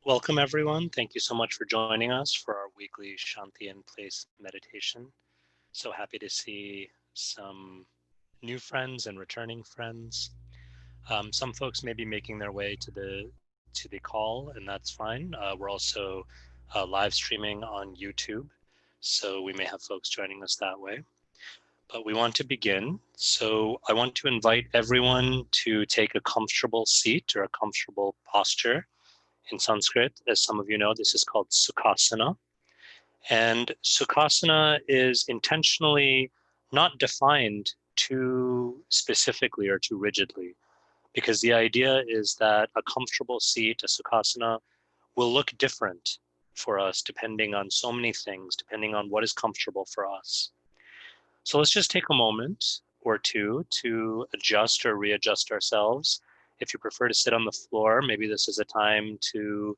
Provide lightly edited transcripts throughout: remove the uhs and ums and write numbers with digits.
Welcome, everyone. Thank you so much for joining us for our weekly Shanti in Place meditation. So happy to see some new friends and returning friends. Some folks may be making their way to the call, and that's fine. We're also live streaming on YouTube, so we may have folks joining us that way. But we want to begin. So I want to invite everyone to take a comfortable seat or a comfortable posture. In Sanskrit, as some of you know, this is called Sukhasana. And Sukhasana is intentionally not defined too specifically or too rigidly, because the idea is that a comfortable seat, a Sukhasana, will look different for us depending on so many things, depending on what is comfortable for us. So let's just take a moment or two to adjust or readjust ourselves. If you prefer to sit on the floor, maybe this is a time to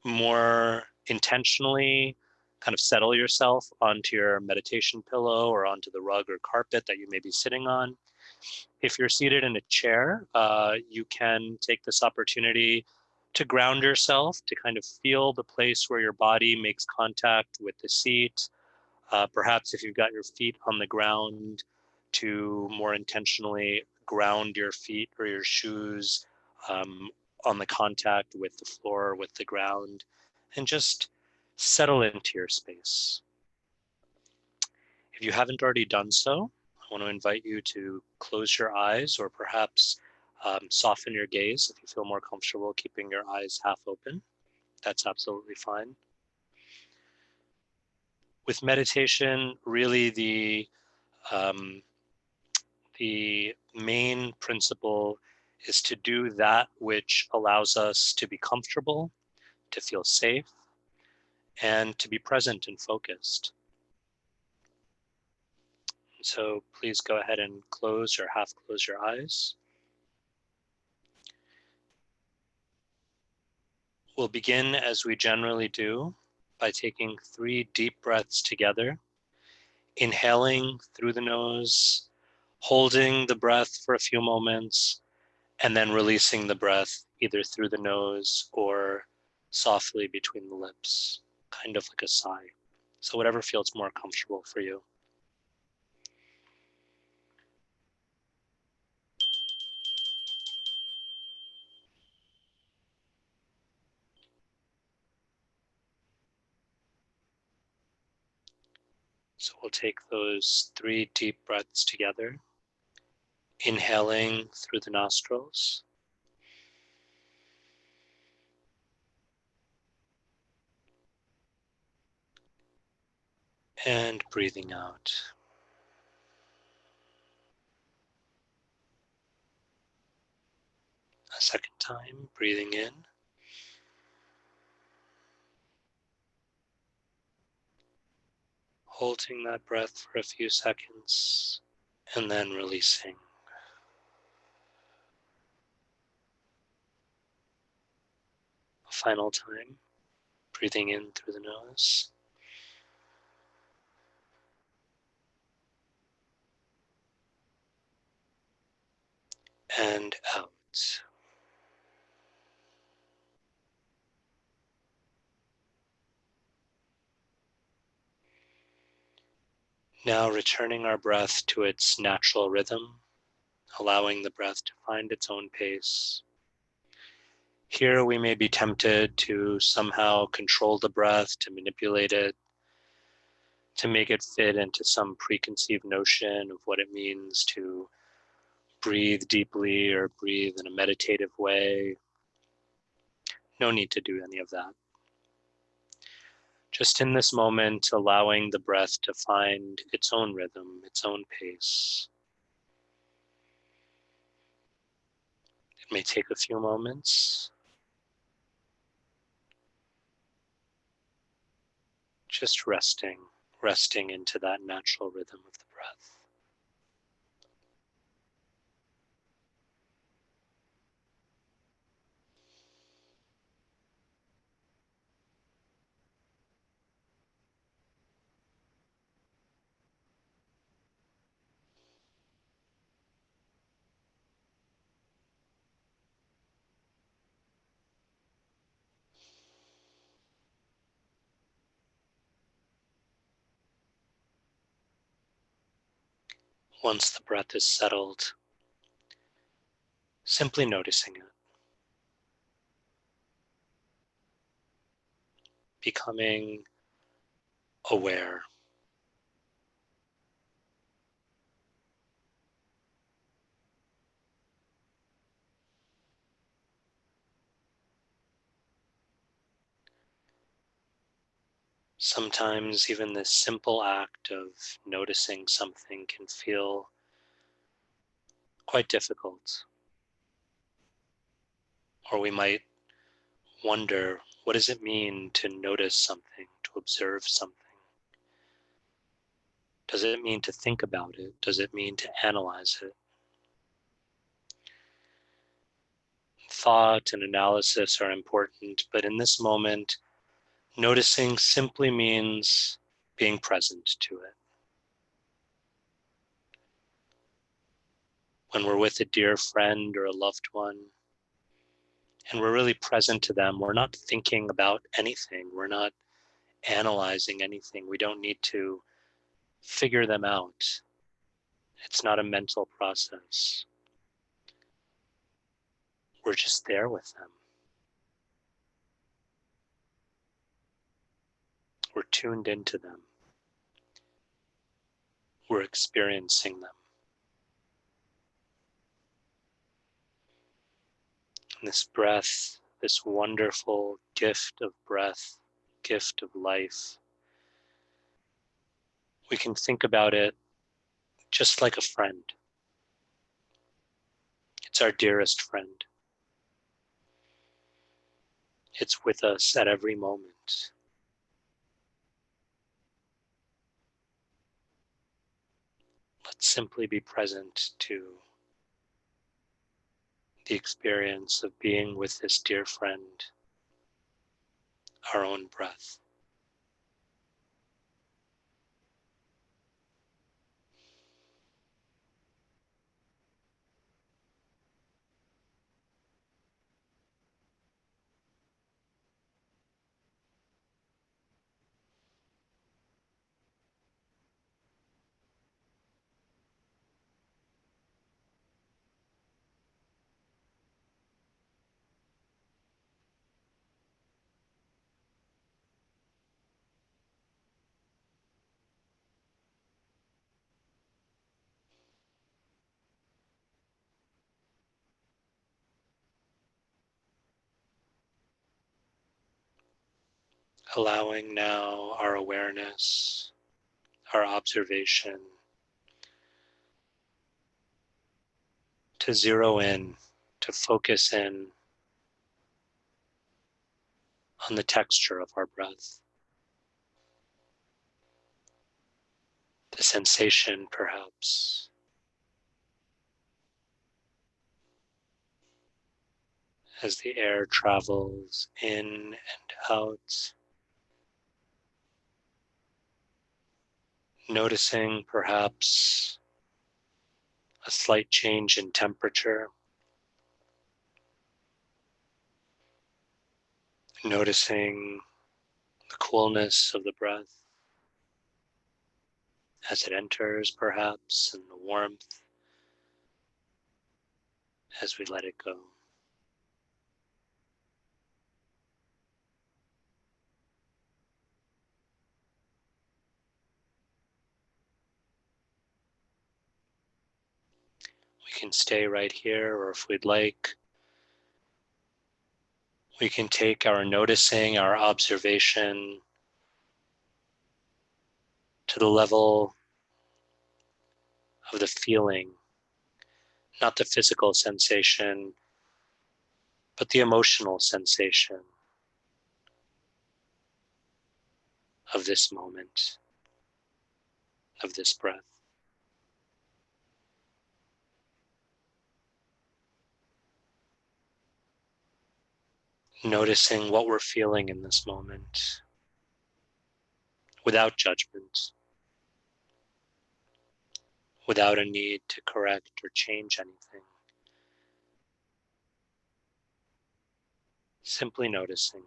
more intentionally kind of settle yourself onto your meditation pillow or onto the rug or carpet that you may be sitting on. If you're seated in a chair, you can take this opportunity to ground yourself, to kind of feel the place where your body makes contact with the seat. Perhaps if you've got your feet on the ground, to more intentionally ground your feet or your shoes on the contact with the floor, with the ground, and just settle into your space. If you haven't already done so, I want to invite you to close your eyes or perhaps soften your gaze if you feel more comfortable keeping your eyes half open. That's absolutely fine. With meditation, really the main principle is to do that which allows us to be comfortable, to feel safe, and to be present and focused. So please go ahead and close or half close your eyes. We'll begin as we generally do by taking 3 deep breaths together, inhaling through the nose, holding the breath for a few moments, and then releasing the breath either through the nose or softly between the lips, kind of like a sigh. So whatever feels more comfortable for you. So we'll take those 3 deep breaths together, inhaling through the nostrils, and breathing out. A second time, breathing in, holding that breath for a few seconds, and then releasing. A final time, breathing in through the nose, and out. Now returning our breath to its natural rhythm, allowing the breath to find its own pace. Here we may be tempted to somehow control the breath, to manipulate it, to make it fit into some preconceived notion of what it means to breathe deeply or breathe in a meditative way. No need to do any of that. Just in this moment, allowing the breath to find its own rhythm, its own pace. It may take a few moments. Just resting into that natural rhythm of the breath. Once the breath is settled, simply noticing it, becoming aware. Sometimes even this simple act of noticing something can feel quite difficult, or we might wonder, what does it mean to notice something, to observe something? Does it mean to think about it? Does it mean to analyze it? Thought and analysis are important, but in this moment, noticing simply means being present to it. When we're with a dear friend or a loved one, and we're really present to them, we're not thinking about anything. We're not analyzing anything. We don't need to figure them out. It's not a mental process. We're just there with them. We're tuned into them. We're experiencing them. And this breath, this wonderful gift of breath, gift of life, we can think about it just like a friend. It's our dearest friend. It's with us at every moment. Let's simply be present to the experience of being with this dear friend, our own breath. Allowing now our awareness, our observation to zero in, to focus in on the texture of our breath, the sensation perhaps as the air travels in and out, noticing perhaps a slight change in temperature, noticing the coolness of the breath as it enters perhaps, and the warmth as we let it go. We can stay right here, or if we'd like, we can take our noticing, our observation to the level of the feeling, not the physical sensation, but the emotional sensation of this moment, of this breath. Noticing what we're feeling in this moment without judgment, without a need to correct or change anything. Simply noticing.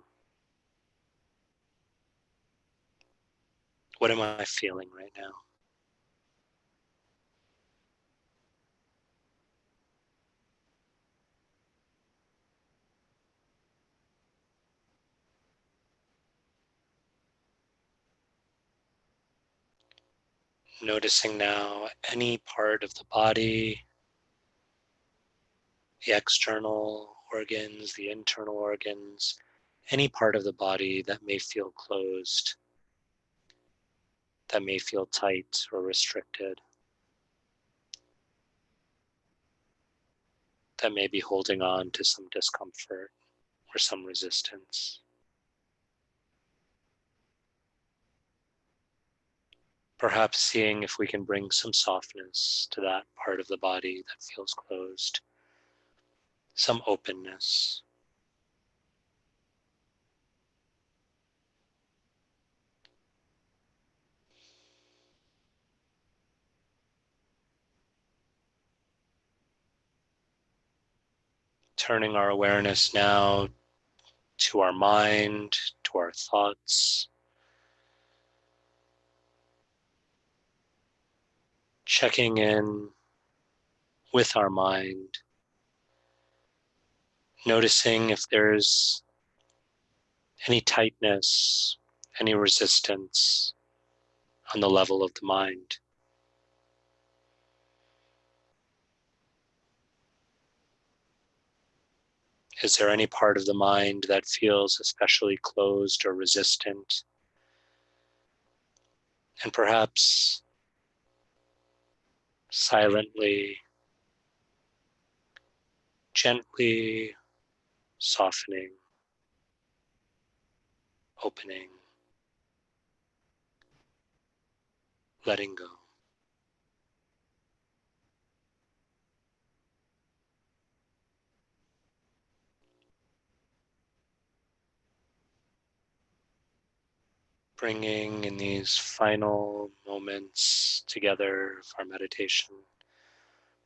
What am I feeling right now? Noticing now any part of the body, the external organs, the internal organs, any part of the body that may feel closed, that may feel tight or restricted, that may be holding on to some discomfort or some resistance. Perhaps seeing if we can bring some softness to that part of the body that feels closed, some openness. Turning our awareness now to our mind, to our thoughts, checking in with our mind, noticing if there's any tightness, any resistance on the level of the mind. Is there any part of the mind that feels especially closed or resistant? And perhaps silently, gently softening, opening, letting go. Bringing in these final moments together of our meditation,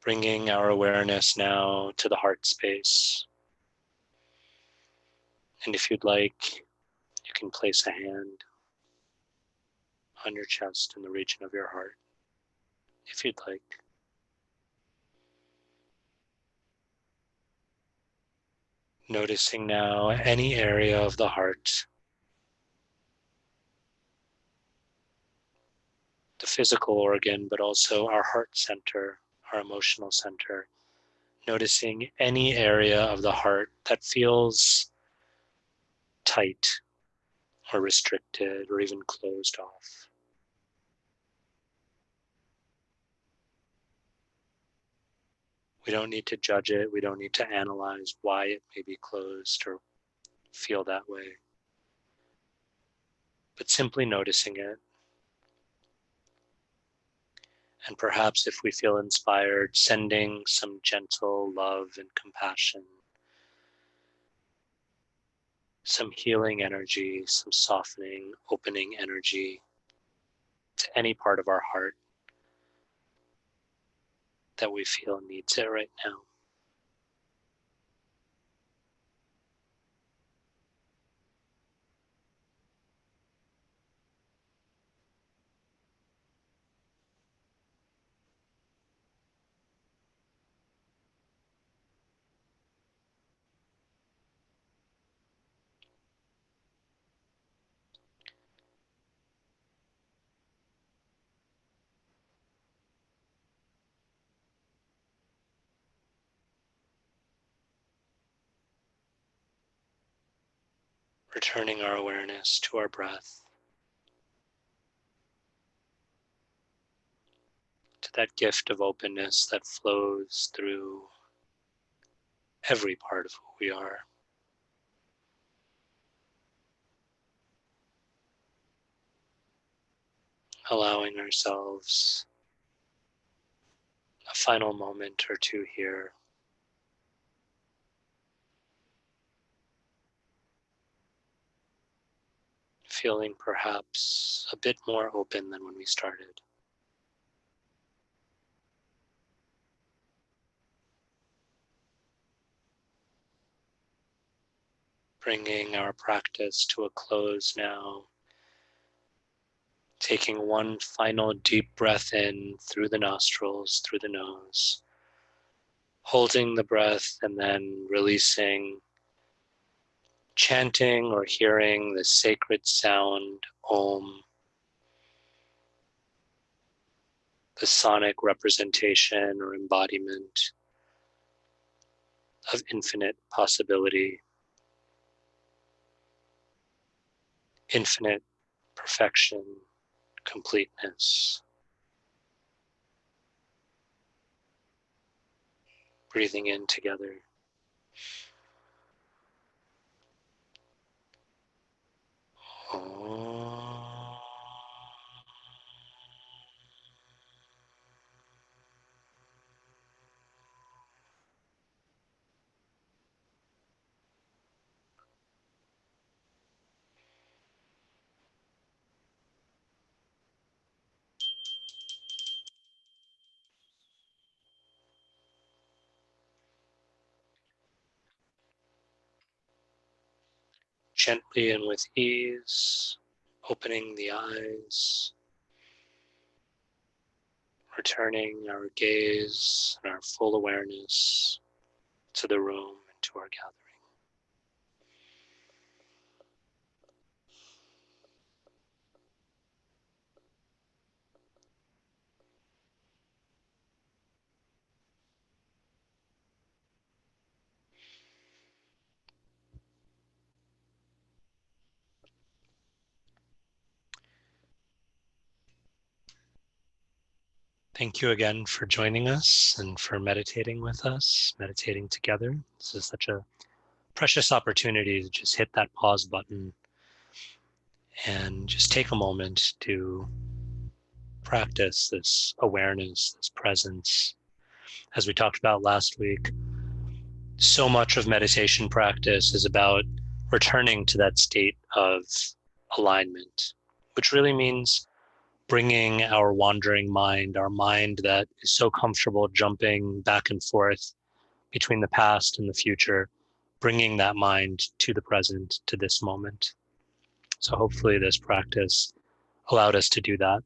bringing our awareness now to the heart space. And if you'd like, you can place a hand on your chest in the region of your heart, if you'd like. Noticing now any area of the heart, the physical organ, but also our heart center, our emotional center. Noticing any area of the heart that feels tight or restricted or even closed off. We don't need to judge it. We don't need to analyze why it may be closed or feel that way, but simply noticing it. And perhaps if we feel inspired, sending some gentle love and compassion, some healing energy, some softening, opening energy to any part of our heart that we feel needs it right now. Returning our awareness to our breath, to that gift of openness that flows through every part of who we are. Allowing ourselves a final moment or two here, feeling perhaps a bit more open than when we started. Bringing our practice to a close now, taking one final deep breath in through the nostrils, through the nose, holding the breath and then releasing, chanting or hearing the sacred sound Om, the sonic representation or embodiment of infinite possibility, infinite perfection, completeness. Breathing in together. Gently and with ease, opening the eyes, returning our gaze and our full awareness to the room and to our gathering. Thank you again for joining us and for meditating with us, meditating together. This is such a precious opportunity to just hit that pause button and just take a moment to practice this awareness, this presence. As we talked about last week, so much of meditation practice is about returning to that state of alignment, which really means bringing our wandering mind, our mind that is so comfortable jumping back and forth between the past and the future, bringing that mind to the present, to this moment. So hopefully this practice allowed us to do that.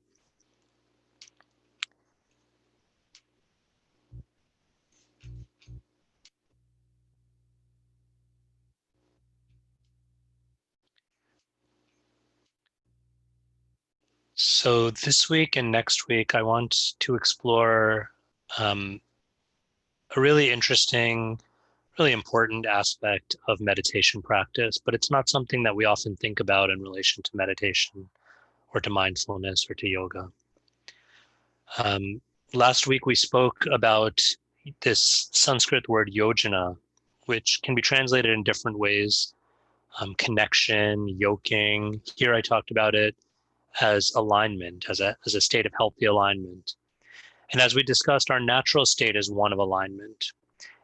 So this week and next week, I want to explore um, a really interesting, really important aspect of meditation practice, but it's not something that we often think about in relation to meditation or to mindfulness or to yoga. Um, Last week we spoke about this Sanskrit word yojana, which can be translated in different ways. Connection, yoking. Here I talked about it as alignment, as a state of healthy alignment. And as we discussed, our natural state is one of alignment.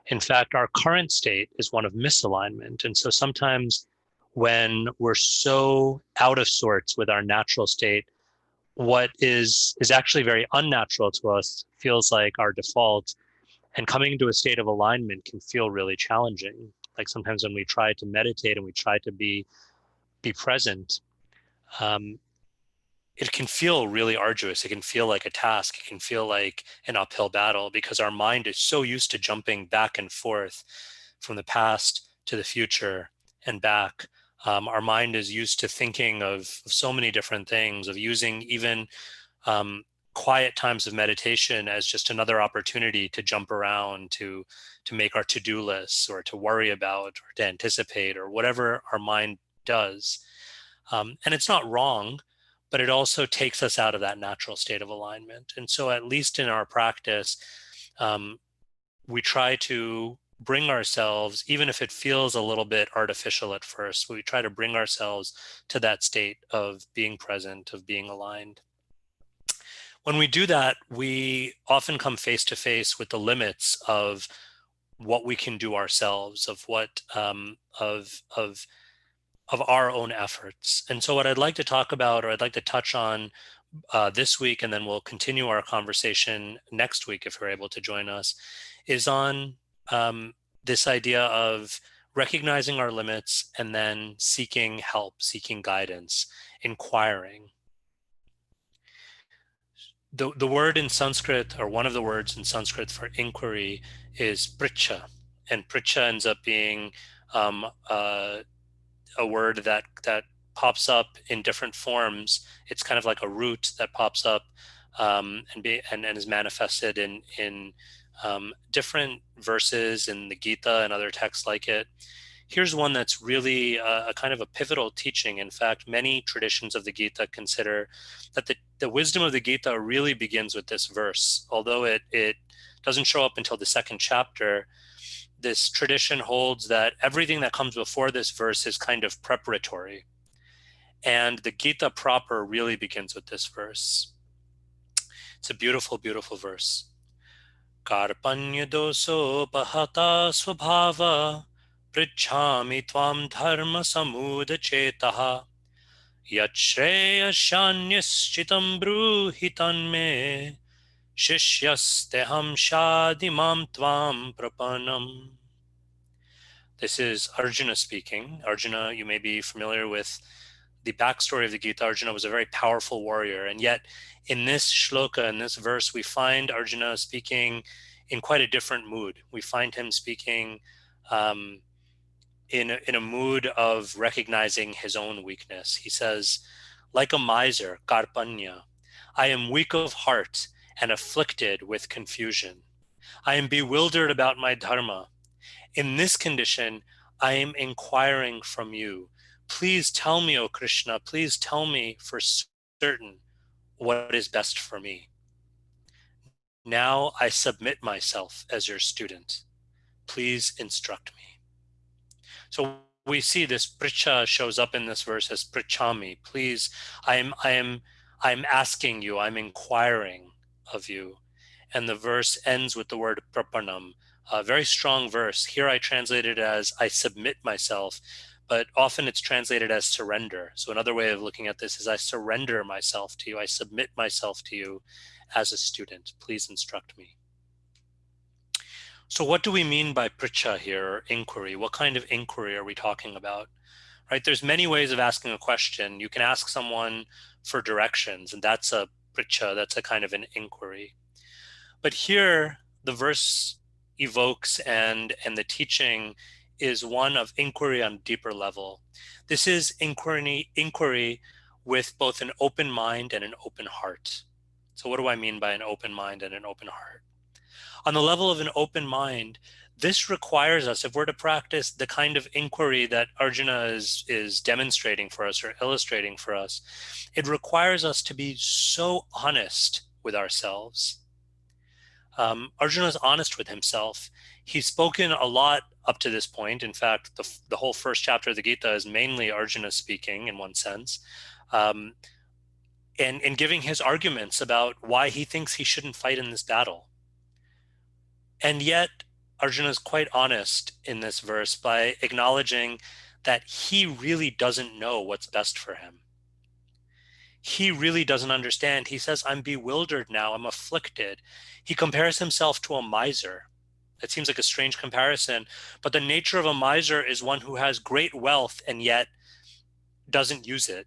In fact, our current state is one of misalignment. And so sometimes when we're so out of sorts with our natural state, what is actually very unnatural to us feels like our default. And coming into a state of alignment can feel really challenging. Like sometimes when we try to meditate and we try to be present, um, it can feel really arduous. It can feel like a task. It can feel like an uphill battle because our mind is so used to jumping back and forth from the past to the future and back. Our mind is used to thinking of so many different things, of using even um, quiet times of meditation as just another opportunity to jump around, to make our to-do lists or to worry about or to anticipate or whatever our mind does. And it's not wrong, but it also takes us out of that natural state of alignment. And so, at least in our practice, um, we try to bring ourselves, even if it feels a little bit artificial at first, we try to bring ourselves to that state of being present, of being aligned. When we do that, we often come face to face with the limits of what we can do ourselves, of what of our own efforts. And so, what I'd like to talk about, or I'd like to touch on this week, and then we'll continue our conversation next week if you're able to join us, is on this idea of recognizing our limits and then seeking help, seeking guidance, inquiring. The word in Sanskrit, or one of the words in Sanskrit for inquiry, is Priccha. And Priccha ends up being a word that pops up in different forms. It's kind of like a root that pops up and is manifested in different verses in the Gita and other texts like it. Here's one that's really a kind of a pivotal teaching. In fact, many traditions of the Gita consider that the wisdom of the Gita really begins with this verse. Although it doesn't show up until the second chapter, this tradition holds that everything that comes before this verse is kind of preparatory. And the Gita proper really begins with this verse. It's a beautiful, beautiful verse. Karpanya doso pahata swabhava pritchami tvam dharma samuda chetaha yachreya shanyaschitam bruhitan me shishyasteham shadimam tvam prapanam. This is Arjuna speaking. Arjuna, you may be familiar with the backstory of the Gita. Arjuna was a very powerful warrior, and yet in this shloka, in this verse, we find Arjuna speaking in quite a different mood. We find him speaking in a mood of recognizing his own weakness. He says, like a miser, karpanya, I am weak of heart and afflicted with confusion. I am bewildered about my dharma. In this condition, I am inquiring from you. Please tell me, O Krishna, please tell me for certain what is best for me. Now I submit myself as your student. Please instruct me. So we see this Priccha shows up in this verse as Pritchami. Please, I'm asking you, I'm inquiring of you. And the verse ends with the word prapanam, a very strong verse. Here I translate it as I submit myself, but often it's translated as surrender. So another way of looking at this is I surrender myself to you. I submit myself to you as a student. Please instruct me. So what do we mean by Priccha here, or inquiry? What kind of inquiry are we talking about? Right? There's many ways of asking a question. You can ask someone for directions, and that's a Priccha, that's a kind of an inquiry. But here, the verse evokes and the teaching is one of inquiry on a deeper level. This is inquiry with both an open mind and an open heart. So what do I mean by an open mind and an open heart? On the level of an open mind, this requires us, if we're to practice the kind of inquiry that Arjuna is demonstrating for us or illustrating for us, it requires us to be so honest with ourselves. Arjuna is honest with himself. He's spoken a lot up to this point. In fact, the whole first chapter of the Gita is mainly Arjuna speaking in one sense, and giving his arguments about why he thinks he shouldn't fight in this battle. And yet, Arjuna is quite honest in this verse by acknowledging that he really doesn't know what's best for him. He really doesn't understand. He says, I'm bewildered now, I'm afflicted. He compares himself to a miser. It seems like a strange comparison, but the nature of a miser is one who has great wealth and yet doesn't use it,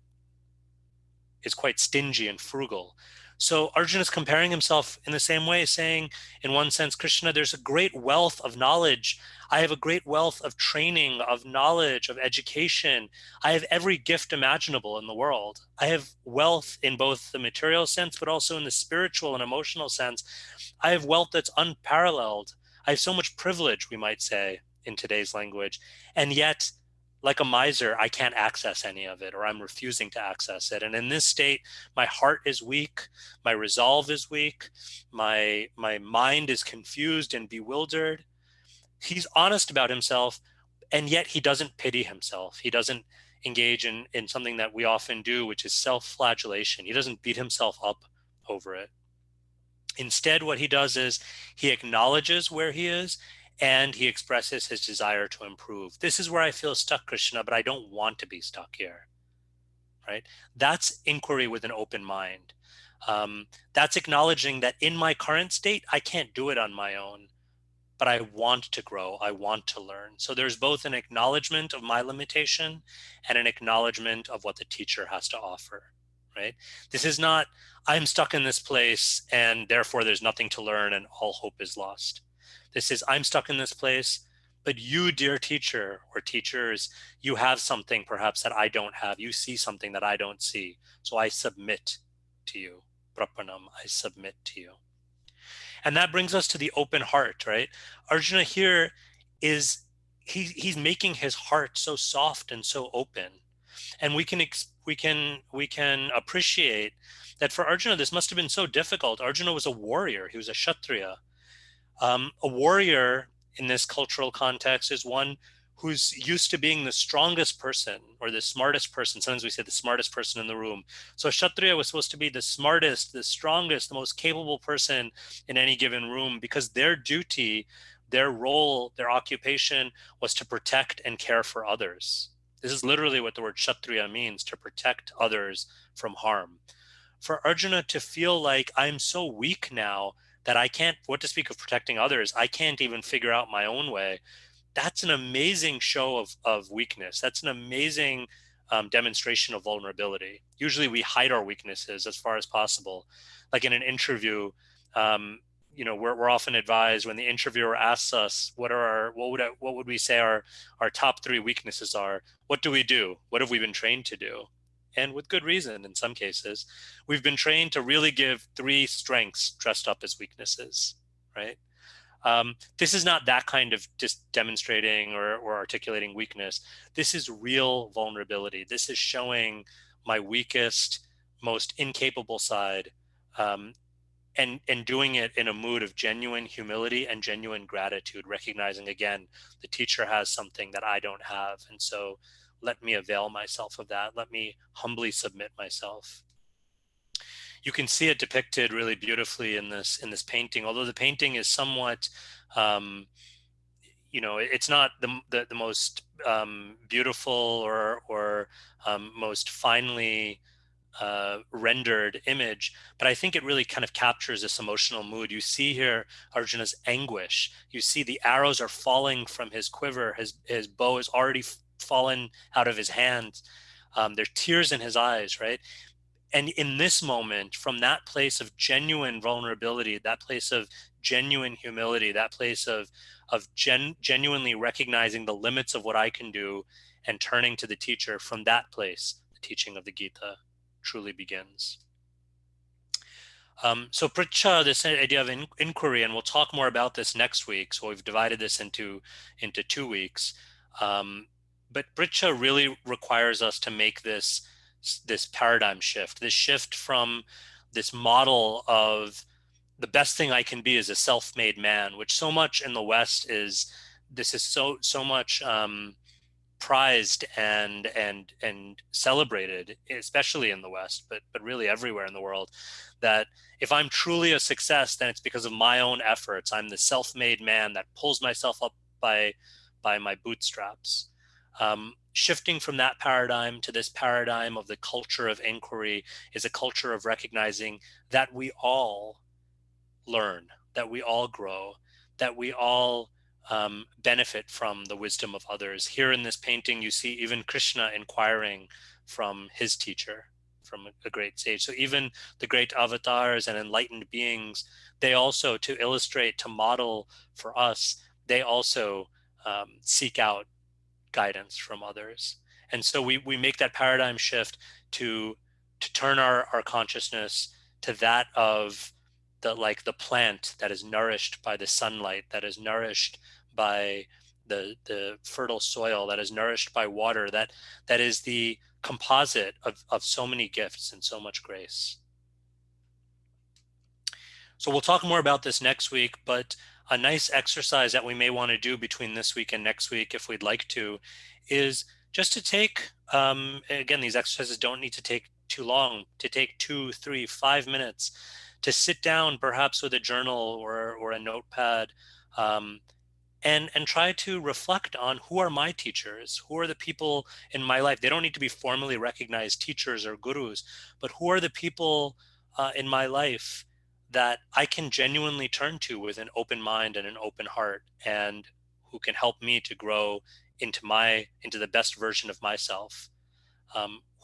is quite stingy and frugal. So Arjuna is comparing himself in the same way, saying, in one sense, Krishna, there's a great wealth of knowledge. I have a great wealth of training, of knowledge, of education. I have every gift imaginable in the world. I have wealth in both the material sense, but also in the spiritual and emotional sense. I have wealth that's unparalleled. I have so much privilege, we might say, in today's language. And yet, like a miser, I can't access any of it, or I'm refusing to access it. And in this state, my heart is weak, my resolve is weak, my mind is confused and bewildered. He's honest about himself, and yet he doesn't pity himself. He doesn't engage in something that we often do, which is self-flagellation. He doesn't beat himself up over it. Instead, what he does is he acknowledges where he is, and he expresses his desire to improve. This is where I feel stuck, Krishna, but I don't want to be stuck here, right? That's inquiry with an open mind. That's acknowledging that in my current state, I can't do it on my own, but I want to grow, I want to learn. So there's both an acknowledgement of my limitation and an acknowledgement of what the teacher has to offer, right? This is not, I'm stuck in this place and therefore there's nothing to learn and all hope is lost. This is, I'm stuck in this place, but you, dear teacher or teachers, you have something perhaps that I don't have. You see something that I don't see. So I submit to you. prapanam, I submit to you. And that brings us to the open heart, right? Arjuna here is, he's making his heart so soft and so open. And we can appreciate that for Arjuna, this must have been so difficult. Arjuna was a warrior. He was a Kshatriya. A warrior in this cultural context is one who's used to being the strongest person or the smartest person. Sometimes we say the smartest person in the room. So a Kshatriya was supposed to be the smartest, the strongest, the most capable person in any given room, because their duty, their role, their occupation was to protect and care for others. This is literally what the word Kshatriya means, to protect others from harm. For Arjuna to feel like, I'm so weak now that I can't, what to speak of protecting others, I can't even figure out my own way. That's an amazing show of weakness. That's an amazing demonstration of vulnerability. Usually we hide our weaknesses as far as possible. Like in an interview, we're often advised, when the interviewer asks us what would we say our top three weaknesses are, what do we do? What have we been trained to do? And with good reason in some cases. We've been trained to really give three strengths dressed up as weaknesses, right? This is not that kind of just demonstrating or articulating weakness. This is real vulnerability. This is showing my weakest, most incapable side, um, and doing it in a mood of genuine humility and genuine gratitude, recognizing, again, the teacher has something that I don't have. And so let me avail myself of that. Let me humbly submit myself. You can see it depicted really beautifully in this painting, although the painting is somewhat, um, it's not the most beautiful or most finely rendered image, but I think it really kind of captures this emotional mood. You see here Arjuna's anguish. You see the arrows are falling from his quiver. His bow is already fallen out of his hand. There are tears in his eyes, right? And in this moment, from that place of genuine vulnerability, that place of genuine humility, that place of genuinely recognizing the limits of what I can do and turning to the teacher, from that place, the teaching of the Gita truly begins. So Priccha, this idea of inquiry, and we'll talk more about this next week. So we've divided this into 2 weeks. But Priccha really requires us to make this paradigm shift, this shift from this model of the best thing I can be is a self-made man, which so much in the West is, this is so much prized and celebrated, especially in the West, but really everywhere in the world, that if I'm truly a success, then it's because of my own efforts. I'm the self-made man that pulls myself up by my bootstraps. Shifting from that paradigm to this paradigm of the culture of inquiry is a culture of recognizing that we all learn, that we all grow, that we all benefit from the wisdom of others. Here in this painting, you see even Krishna inquiring from his teacher, from a great sage. So even the great avatars and enlightened beings, they also, to illustrate, to model for us, they also seek out guidance from others. And so we make that paradigm shift to turn our consciousness to that of the plant that is nourished by the sunlight, that is nourished by the fertile soil, that is nourished by water, that is the composite of so many gifts and so much grace. So we'll talk more about this next week, but a nice exercise that we may want to do between this week and next week, if we'd like to, is just to take, again, these exercises don't need to take too long, to take 2, 3, 5 minutes to sit down, perhaps with a journal or a notepad, and try to reflect on, who are my teachers? Who are the people in my life? They don't need to be formally recognized teachers or gurus, but who are the people in my life that I can genuinely turn to with an open mind and an open heart, and who can help me to grow into the best version of myself?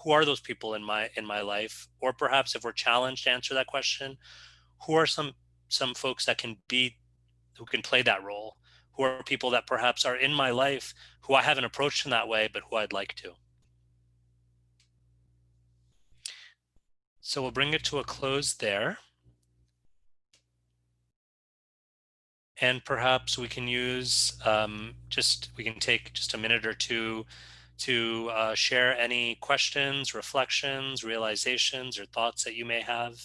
Who are those people in my life? Or perhaps, if we're challenged to answer that question, who are some folks who can play that role? Who are people that perhaps are in my life who I haven't approached in that way, but who I'd like to? So we'll bring it to a close there. And perhaps we can use we can take just a minute or two to share any questions, reflections, realizations, or thoughts that you may have,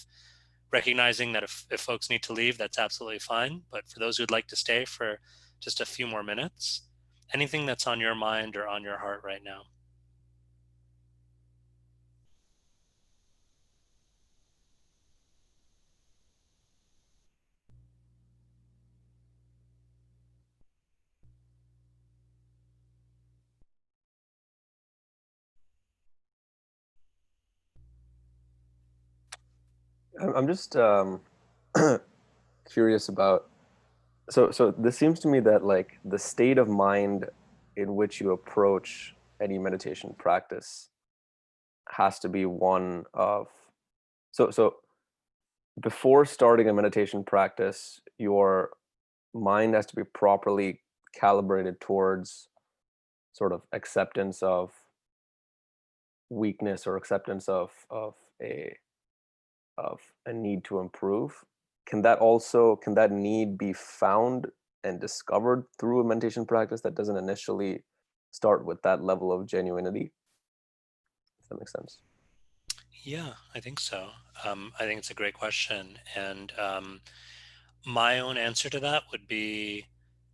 recognizing that if folks need to leave, that's absolutely fine. But for those who'd like to stay for just a few more minutes, anything that's on your mind or on your heart right now. I'm just curious about so this seems to me that like the state of mind in which you approach any meditation practice has to be one of so before starting a meditation practice, your mind has to be properly calibrated towards sort of acceptance of weakness or acceptance of a need to improve. Can that need be found and discovered through a meditation practice that doesn't initially start with that level of genuinity? If that makes sense. Yeah, I think so. I think it's a great question. And my own answer to that would be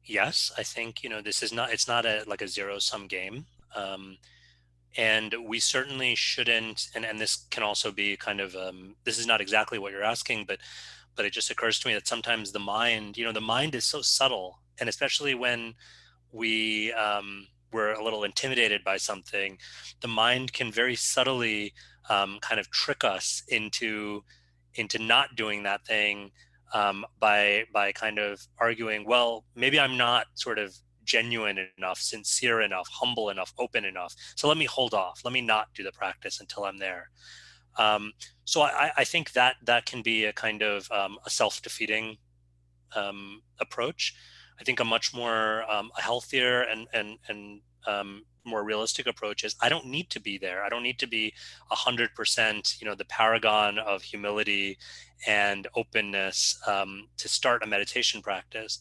yes. I think, this is not, it's not like a zero sum game. Um, and we certainly shouldn't, and this can also be kind of, this is not exactly what you're asking, but it just occurs to me that sometimes the mind is so subtle. And especially when we're a little intimidated by something, the mind can very subtly kind of trick us into not doing that thing, by kind of arguing, well, maybe I'm not sort of genuine enough, sincere enough, humble enough, open enough. So let me hold off. Let me not do the practice until I'm there. So I think that can be a kind of a self-defeating approach. I think a much more a healthier and more realistic approach is I don't need to be there. I don't need to be 100%, the paragon of humility and openness to start a meditation practice.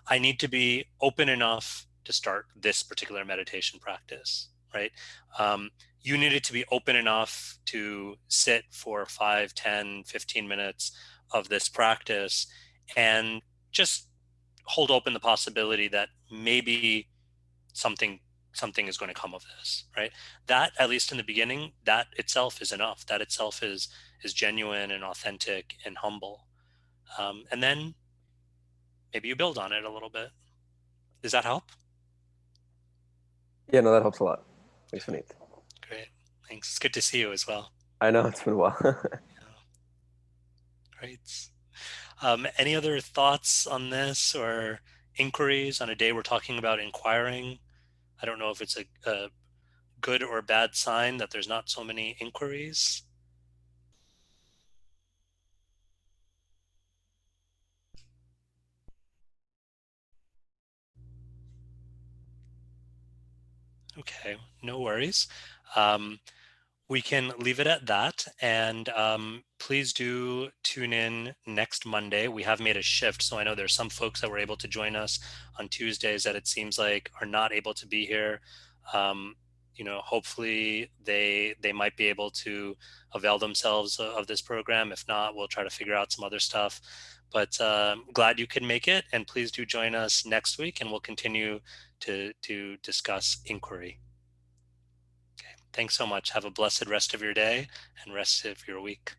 I need to be open enough to start this particular meditation practice, right? Um, you needed to be open enough to sit for 5, 10, 15 minutes of this practice and just hold open the possibility that maybe something something is going to come of this, right? That, at least in the beginning, that itself is enough. That itself is genuine and authentic and humble. And then maybe you build on it a little bit. Does that help? Yeah, no, that helps a lot. Thanks, Okay, Vineet. great. Thanks. It's good to see you as well. I know it's been a while. Yeah, great. Any other thoughts on this or inquiries on a day we're talking about inquiring? I don't know if it's a good or bad sign that there's not so many inquiries. Okay, no worries. Um, we can leave it at that. And please do tune in next Monday. We have made a shift. So I know there's some folks that were able to join us on Tuesdays that it seems like are not able to be here. Um, hopefully they might be able to avail themselves of this program. If not, we'll try to figure out some other stuff. But glad you could make it. And please do join us next week and we'll continue to discuss inquiry. Okay. Thanks so much. Have a blessed rest of your day and rest of your week.